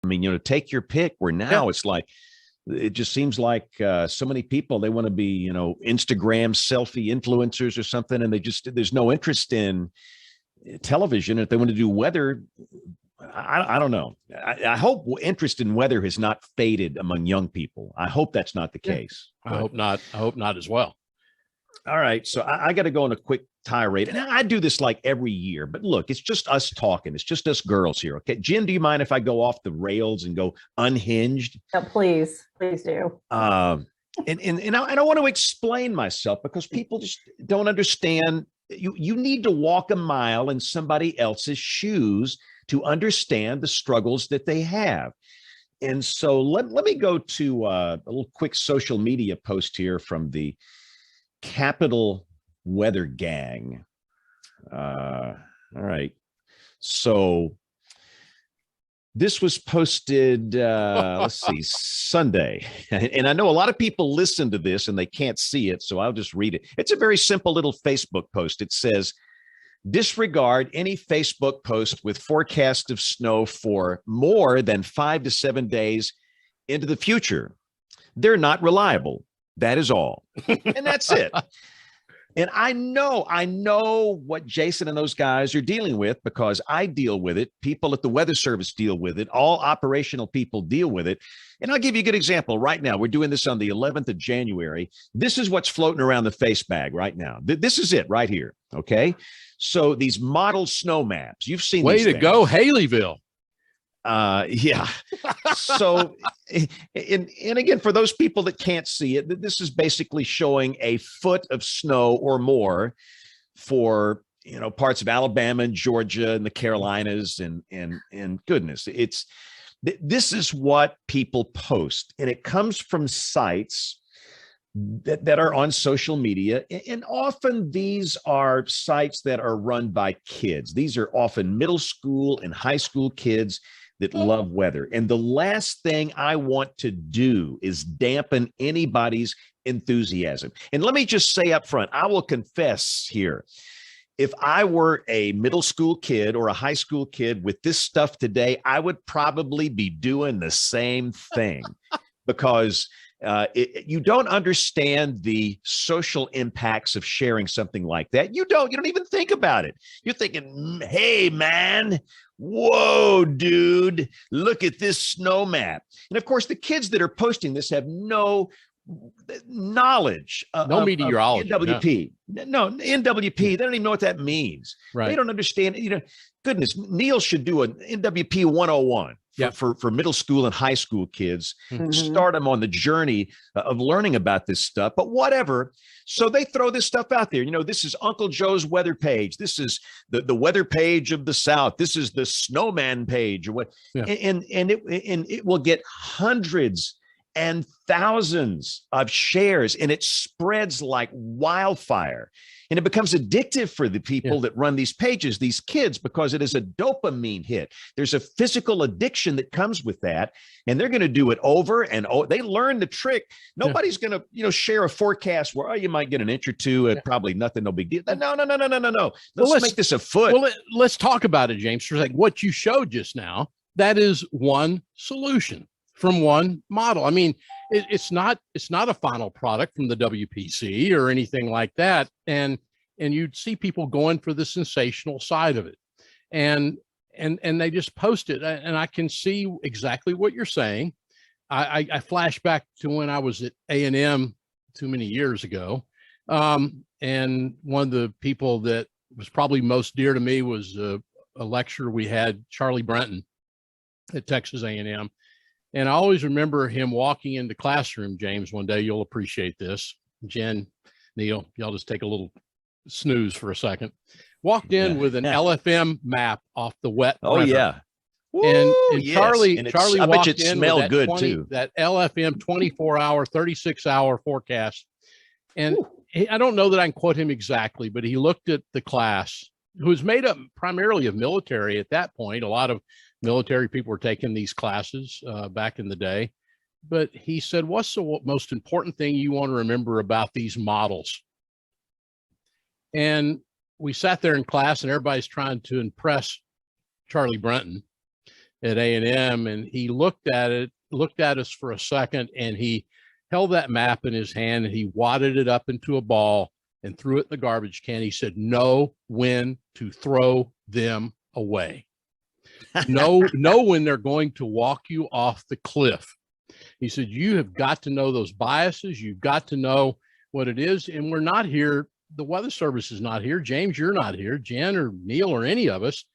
mean, take your pick, where now it's like, it just seems like so many people, they want to be, Instagram selfie influencers or something. And there's no interest in television. If they want to do weather, I don't know. I hope interest in weather has not faded among young people. I hope that's not the case. I hope not. I hope not as well. All right. So I got to go on a quick tirade. And I do this like every year. But look, it's just us talking. It's just us girls here. Okay. Jen, do you mind if I go off the rails and go unhinged? No, please do. And I want to explain myself, because people just don't understand. You need to walk a mile in somebody else's shoes to understand the struggles that they have. And so let me go to a little quick social media post here from the Capital Weather Gang. All right. So this was posted, let's see, Sunday. And I know a lot of people listen to this and they can't see it, so I'll just read it. It's a very simple little Facebook post. It says, disregard any Facebook post with forecast of snow for more than 5 to 7 days into the future. They're not reliable. That is all. And that's it. And I know what Jason and those guys are dealing with, because I deal with it. People at the Weather Service deal with it. All operational people deal with it. And I'll give you a good example. Right now, we're doing this on the 11th of January. This is what's floating around the face bag right now. This is it right here. Okay. So these model snow maps, you've seen. Way to go, Haleyville. Yeah. So, and again, for those people that can't see it, this is basically showing a foot of snow or more for, parts of Alabama and Georgia and the Carolinas, and goodness, this is what people post, and it comes from sites that are on social media. And often these are sites that are run by kids. These are often middle school and high school kids that love weather. And the last thing I want to do is dampen anybody's enthusiasm. And let me just say up front, I will confess here, if I were a middle school kid or a high school kid with this stuff today, I would probably be doing the same thing, because you don't understand the social impacts of sharing something like that. You don't even think about it. You're thinking, hey, man, whoa, dude, look at this snow map. And of course, the kids that are posting this have no knowledge no meteorology, of NWP. No, NWP. They don't even know what that means. Right. They don't understand. Goodness, Neil should do an NWP 101 for middle school and high school kids, start them on the journey of learning about this stuff. But whatever. So they throw this stuff out there. This is Uncle Joe's weather page. This is the weather page of the South. This is the snowman page, or what? Yeah. And it will get hundreds and thousands of shares, and it spreads like wildfire. And it becomes addictive for the people that run these pages, these kids, because it is a dopamine hit. There's a physical addiction that comes with that, and they're going to do it over and over. They learn the trick. Nobody's going to, share a forecast where, you might get an inch or two, probably nothing, no big deal. No. Let's make this a foot. Well, let's talk about it, James. For like what you showed just now, that is one solution from one model. I mean, it's not a final product from the WPC or anything like that. And you'd see people going for the sensational side of it. And they just post it. And I can see exactly what you're saying. I flash back to when I was at A&M too many years ago. And one of the people that was probably most dear to me was a lecturer we had, Charlie Brenton at Texas A&M. And I always remember him walking into classroom, James, one day. You'll appreciate this. Jen, Neil, y'all just take a little snooze for a second. Walked in with an LFM map off the wet printer. Yeah. And yes. Charlie I bet walked you it in smelled with good too. That LFM 24-hour, 36-hour forecast. And I don't know that I can quote him exactly, but he looked at the class, who was made up primarily of military at that point. A lot of military people were taking these classes back in the day. But he said, what's the most important thing you want to remember about these models? And we sat there in class and everybody's trying to impress Charlie Brenton. at A&M, and he looked at us for a second, and he held that map in his hand and he wadded it up into a ball and threw it in the garbage can. He said, know when to throw them away. know when they're going to walk you off the cliff. He said, you have got to know those biases. You've got to know what it is. And we're not here. The Weather Service is not here. James, you're not here. Jen or Neil or any of us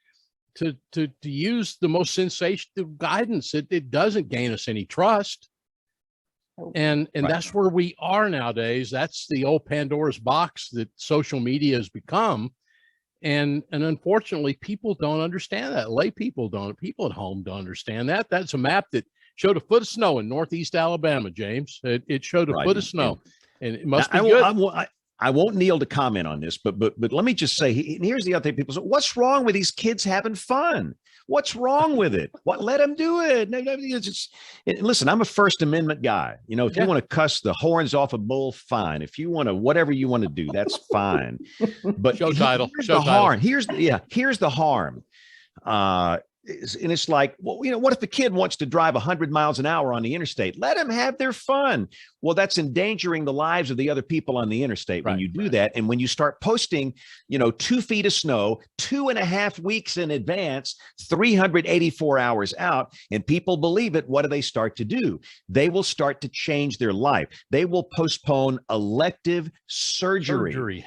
to use the most sensational guidance. It doesn't gain us any trust. And right. That's where we are nowadays. That's the old Pandora's box that social media has become. And unfortunately, people don't understand that. Lay people don't. People at home don't understand that. That's a map that showed a foot of snow in Northeast Alabama, James. It showed a foot of snow. And it must be good. I won't kneel to comment on this, but let me just say, here's the other thing. People say, what's wrong with these kids having fun? What's wrong with it? Let them do it. Listen, I'm a First Amendment guy. You know, if you want to cuss the horns off a bull, fine. If you want to, whatever you want to do, that's fine. But here's the harm. Here's the harm. And it's like, well, you know, what if the kid wants to drive 100 miles an hour on the interstate? Let them have their fun. Well, that's endangering the lives of the other people on the interstate when you do that. And when you start posting, 2 feet of snow, 2.5 weeks in advance, 384 hours out, and people believe it, what do they start to do? They will start to change their life. They will postpone elective surgery.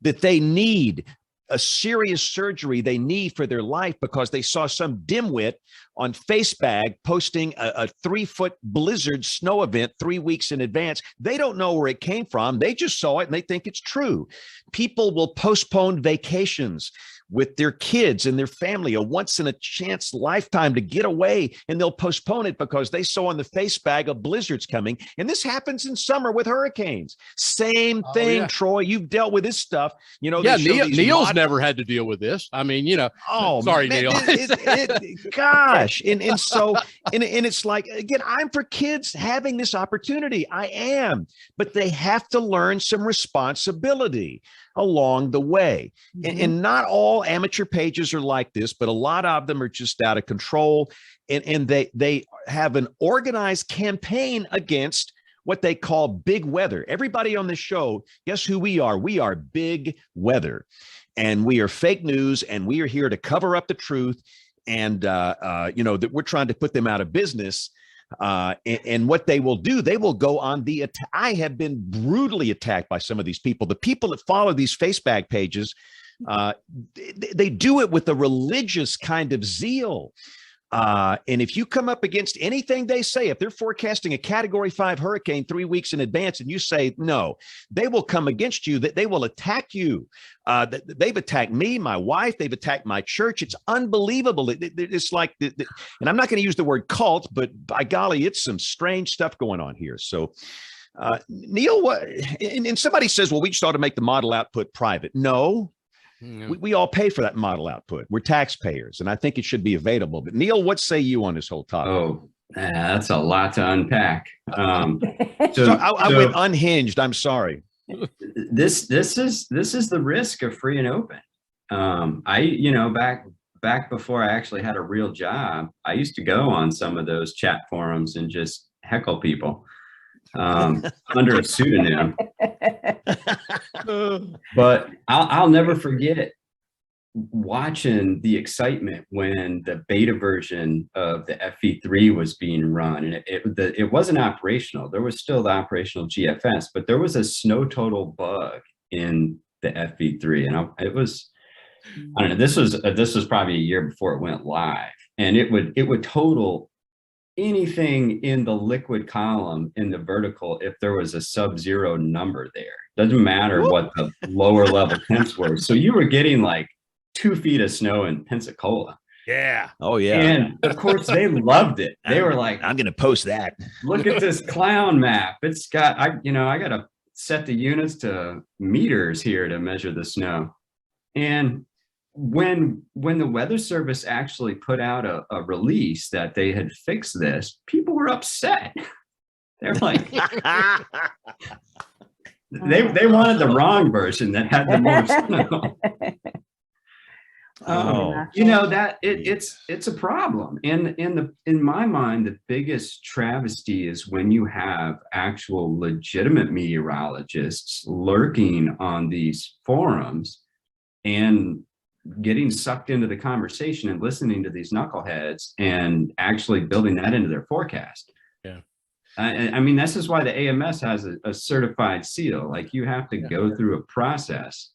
That they need. A serious surgery they need for their life because they saw some dimwit on Facebook posting a 3-foot blizzard snow event 3 weeks in advance. They don't know where it came from. They just saw it and they think it's true. People will postpone vacations with their kids and their family, a once in a chance lifetime to get away, and they'll postpone it because they saw on the Facebook a blizzard's coming. And this happens in summer with hurricanes. Same thing, yeah. Troy. You've dealt with this stuff. Neil's never had to deal with this. I mean, sorry, man, Neil. Gosh. And so it's like, again, I'm for kids having this opportunity. I am, but they have to learn some responsibility along the way. Mm-hmm. And not all amateur pages are like this, but a lot of them are just out of control. And they have an organized campaign against what they call big weather. Everybody on this show, guess who we are? We are big weather. And we are fake news, and we are here to cover up the truth. And, that we're trying to put them out of business. And what they will do, they will go on the attack. I have been brutally attacked by some of these people. The people that follow these Facebook pages, they do it with a religious kind of zeal. And if you come up against anything they say, if they're forecasting a Category 5 hurricane 3 weeks in advance and you say no, they will come against you, that they will attack you. They've attacked me, my wife, they've attacked my church. It's unbelievable. It's like, and I'm not going to use the word cult, but by golly, it's some strange stuff going on here. So Neil, and somebody says, well, we just ought to make the model output private. No. We all pay for that model output. We're taxpayers, and I think it should be available. But Neil, what say you on this whole topic? Oh, that's a lot to unpack. So I went unhinged. I'm sorry. This is the risk of free and open. Back before I actually had a real job, I used to go on some of those chat forums and just heckle people under a pseudonym. But I'll never forget watching the excitement when the beta version of the FV3 was being run, and it wasn't operational. There was still the operational GFS, but there was a snow total bug in the FV3, and I don't know. This was probably a year before it went live, and it would total anything in the liquid column in the vertical if there was a sub-zero number there. Doesn't matter what the lower level temps were. So you were getting like 2 feet of snow in Pensacola. Yeah. Oh yeah. And of course they loved it. They were like, I'm going to post that. Look at this clown map. It's got, I got to set the units to meters here to measure the snow. And when the Weather Service actually put out a release that they had fixed this, people were upset. They're like, they wanted the wrong version that had the more snow. Oh, You know that it's a problem, and in my mind, the biggest travesty is when you have actual legitimate meteorologists lurking on these forums and getting sucked into the conversation and listening to these knuckleheads and actually building that into their forecast. Yeah. I mean, this is why the AMS has a certified seal. Like, you have to go through a process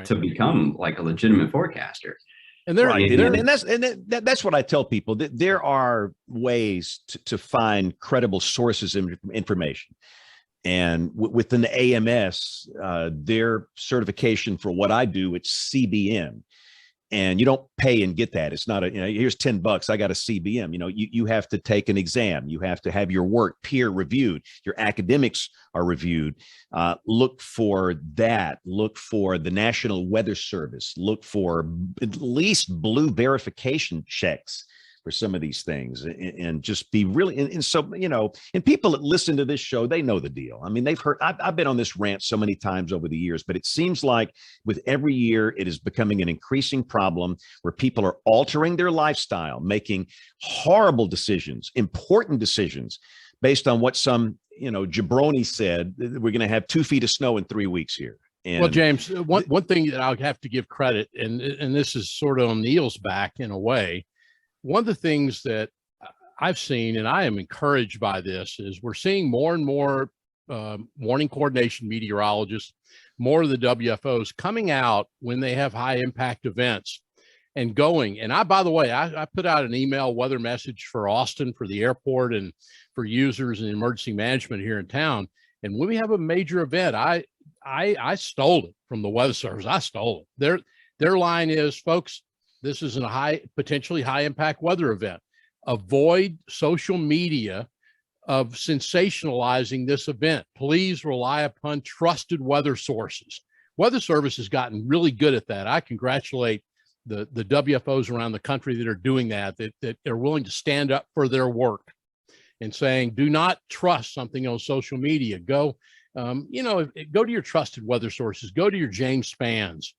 to become like a legitimate forecaster. And they're right. they're, And that's what I tell people, that there are ways to find credible sources of information. And within the AMS, their certification for what I do, it's CBM. And you don't pay and get that. It's not a, here's $10. I got a CBM. You have to take an exam. You have to have your work peer reviewed. Your academics are reviewed. Look for that. Look for the National Weather Service. Look for at least blue verification checks for some of these things, and just be really, and so, and people that listen to this show, they know the deal. I mean, they've heard, I've been on this rant so many times over the years, but it seems like with every year, it is becoming an increasing problem where people are altering their lifestyle, making horrible decisions, important decisions based on what some, jabroni said, we're going to have 2 feet of snow in 3 weeks here. And well, James, one thing that I'll have to give credit, and this is sort of on Neil's back in a way. One of the things that I've seen, and I am encouraged by this, is we're seeing more and more warning coordination meteorologists, more of the WFOs coming out when they have high impact events and going. And by the way, I put out an email weather message for Austin, for the airport, and for users and emergency management here in town. And when we have a major event, I stole it from the Weather Service. I stole it. Their line is, folks, this is a potentially high impact weather event. Avoid social media of sensationalizing this event. Please rely upon trusted weather sources. Weather Service has gotten really good at that. I congratulate the WFOs around the country that are doing that are willing to stand up for their work and saying, do not trust something on social media. Go to your trusted weather sources. Go to your James Spanns.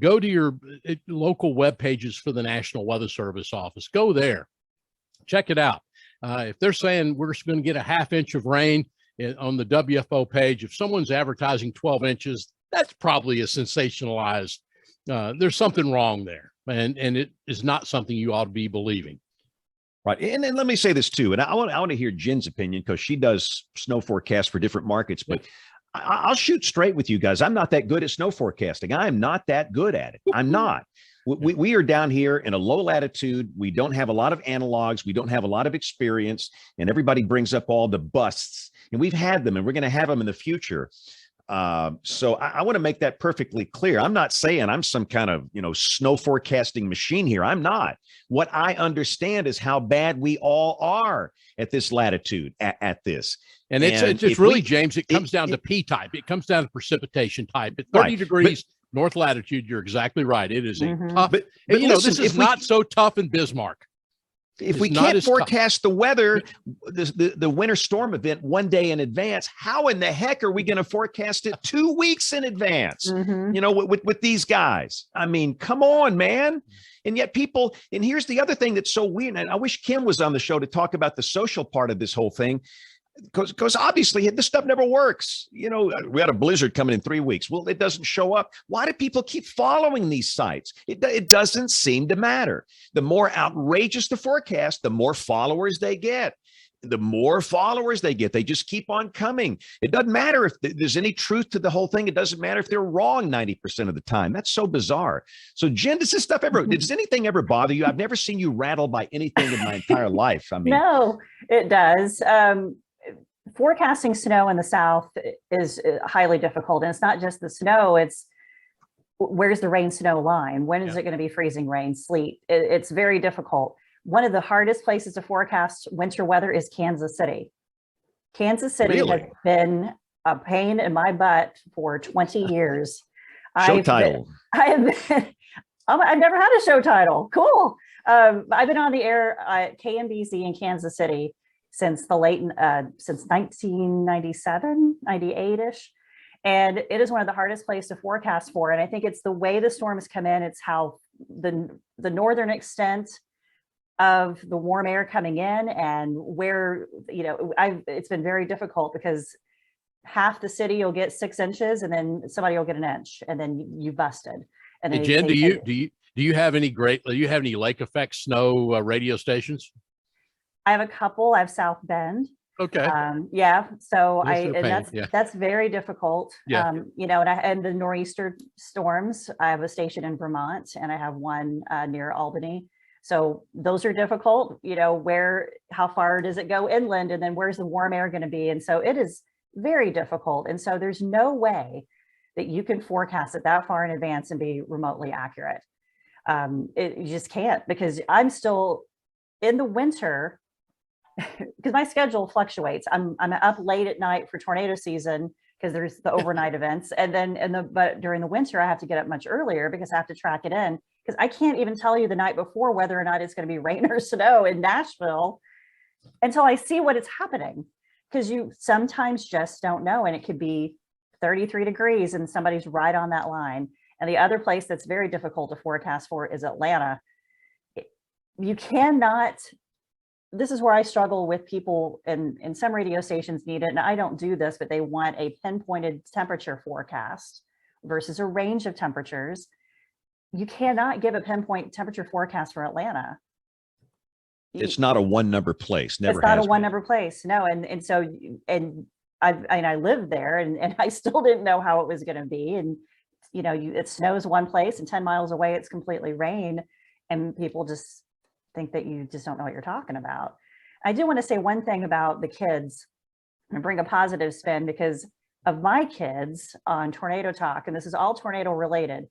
Go to your local web pages for the National Weather Service office. Go there, check it out. If they're saying we're going to get a ½ inch of rain on the WFO page, if someone's advertising 12 inches, that's probably a sensationalized. There's something wrong there, and it is not something you ought to be believing. Right. And then let me say this too, and I want to hear Jen's opinion, because she does snow forecasts for different markets, but I'll shoot straight with you guys. I'm not that good at snow forecasting. I'm not that good at it. I'm not. We are down here in a low latitude. We don't have a lot of analogs. We don't have a lot of experience. And everybody brings up all the busts. And we've had them, and we're going to have them in the future. So I want to make that perfectly clear. I'm not saying I'm some kind of, snow forecasting machine here. I'm not. What I understand is how bad we all are at this latitude, at this. And it's really, James, it comes down to P-type. It comes down to precipitation type. At 30 degrees north latitude, you're exactly right. It is a tough, but listen, this is not so tough in Bismarck. If we can't forecast the weather, the winter storm event 1 day in advance, how in the heck are we going to forecast it 2 weeks in advance? With these guys. I mean, come on, man. And yet people, and here's the other thing that's so weird, and I wish Kim was on the show to talk about the social part of this whole thing, because obviously this stuff never works. We had a blizzard coming in 3 weeks. Well, it doesn't show up. Why do people keep following these sites? It doesn't seem to matter. The more outrageous the forecast, the more followers they get. The more followers they get, they just keep on coming. It doesn't matter if there's any truth to the whole thing. It doesn't matter if they're wrong 90% of the time. That's so bizarre. So Jen, does anything ever bother you? I've never seen you rattled by anything in my entire life. I mean, no, it does. Forecasting snow in the South is highly difficult. And it's not just the snow, it's where's the rain snow line? When is it going to be freezing rain, sleet? It's very difficult. One of the hardest places to forecast winter weather is Kansas City. Kansas City has been a pain in my butt for 20 years. Show title. I've never had a show title. Cool. I've been on the air at KMBZ in Kansas City since since 1997, 98-ish. And it is one of the hardest places to forecast for. And I think it's the way the storms come in. It's how the northern extent of the warm air coming in, and where, it's been very difficult because half the city will get 6 inches and then somebody will get an inch and then you busted. And Hey, Jen, do you have any lake effect snow radio stations? I have a couple. I have South Bend. Okay. Yeah. So Yes, they're that's pain, yeah. that's very difficult. Yeah. And the nor'easter storms. I have a station in Vermont and I have one near Albany. So those are difficult. How far does it go inland, and then where's the warm air going to be? And so it is very difficult. And so there's no way that you can forecast it that far in advance and be remotely accurate. You just can't, because I'm still in the winter. Because my schedule fluctuates. I'm up late at night for tornado season because there's the overnight events, and then but during the winter I have to get up much earlier because I have to track it in, because I can't even tell you the night before whether or not it's going to be rain or snow in Nashville until I see what is happening, because you sometimes just don't know, and it could be 33 degrees and somebody's right on that line. And the other place that's very difficult to forecast for is Atlanta. You cannot. This is where I struggle with people, and some radio stations need it, and I don't do this, but they want a pinpointed temperature forecast versus a range of temperatures. You cannot give a pinpoint temperature forecast for Atlanta. It's not a one number place. Never It's not a has one been. number place. No. And so, and I lived there, and I still didn't know how it was going to be. And, it snows one place and 10 miles away, it's completely rain. And people just think that you just don't know what you're talking about. I do want to say one thing about the kids and bring a positive spin, because of my kids on Tornado Talk, and this is all tornado related.